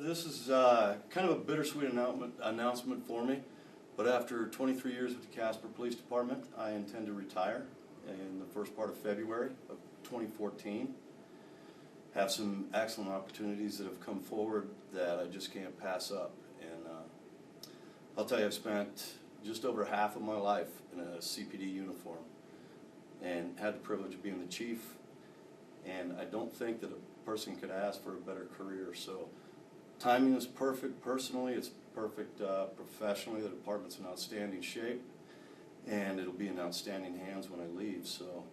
This is kind of a bittersweet announcement for me, but after 23 years with the Casper Police Department, I intend to retire in the first part of February of 2014. Have some excellent opportunities that have come forward that I just can't pass up. And I'll tell you, I've spent just over half of my life in a CPD uniform and had the privilege of being the chief, and I don't think that a person could ask for a better career. So timing is perfect personally, it's perfect professionally. The department's in outstanding shape, and it'll be in outstanding hands when I leave. So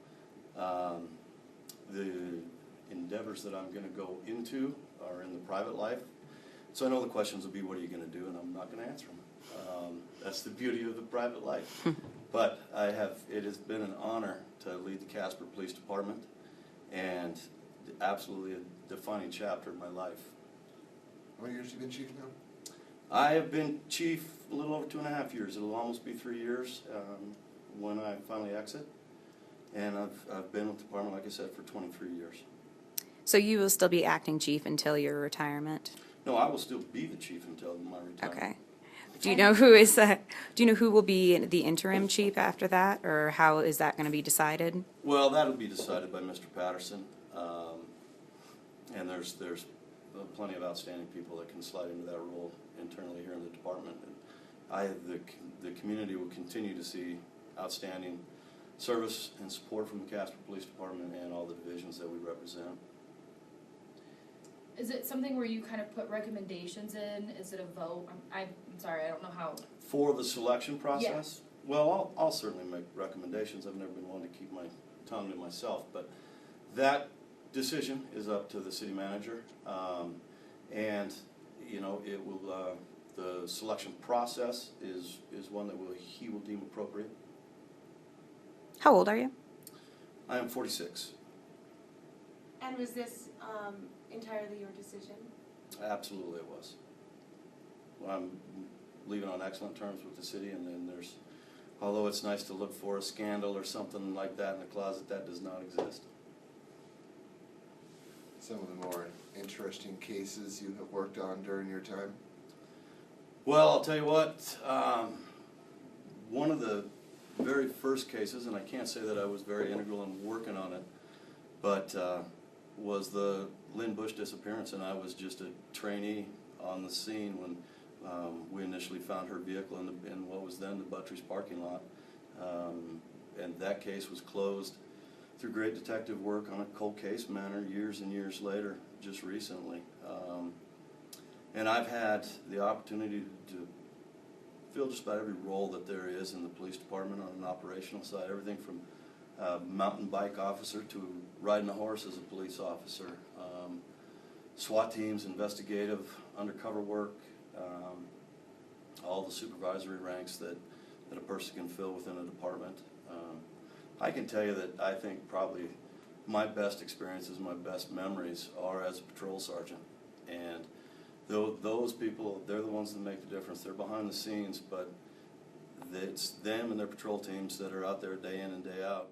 the endeavors that I'm going to go into are in the private life. So I know the questions will be, what are you going to do? And I'm not going to answer them. That's the beauty of the private life. But it has been an honor to lead the Casper Police Department, and absolutely a defining chapter of my life. How many years have you been chief now? I have been chief a little over 2.5 years. It'll almost be 3 years when I finally exit. And I've been with the department, like I said, for 23 years. So you will still be acting chief until your retirement? No, I will still be the chief until my retirement. Okay. Do you know who is? Do you know who will be the interim chief after that, or how is that going to be decided? Well, that'll be decided by Mr. Patterson, and there's plenty of outstanding people that can slide into that role internally here in the department. And the community will continue to see outstanding service and support from the Casper Police Department and all the divisions that we represent. Is it something where you kind of put recommendations in? Is it a vote? I'm sorry, I don't know how. For the selection process? Yeah. Well, I'll certainly make recommendations. I've never been one to keep my tongue to myself, but that decision is up to the city manager, and you know, it will. The selection process is one that he will deem appropriate. How old are you? I am 46. And was this entirely your decision? Absolutely, it was. Well, I'm leaving on excellent terms with the city, and then although it's nice to look for a scandal or something like that in the closet, that does not exist. Some of the more interesting cases you have worked on during your time? Well, I'll tell you what, one of the very first cases, and I can't say that I was very integral in working on it, but was the Lynn Bush disappearance, and I was just a trainee on the scene when we initially found her vehicle in what was then the Buttrey's parking lot. And that case was closed through great detective work on a cold case manner years and years later, just recently. And I've had the opportunity to fill just about every role that there is in the police department on an operational side, everything from mountain bike officer to riding a horse as a police officer, SWAT teams, investigative, undercover work, all the supervisory ranks that a person can fill within a department. I can tell you that I think probably my best experiences, my best memories are as a patrol sergeant. And those people, they're the ones that make the difference. They're behind the scenes, but it's them and their patrol teams that are out there day in and day out.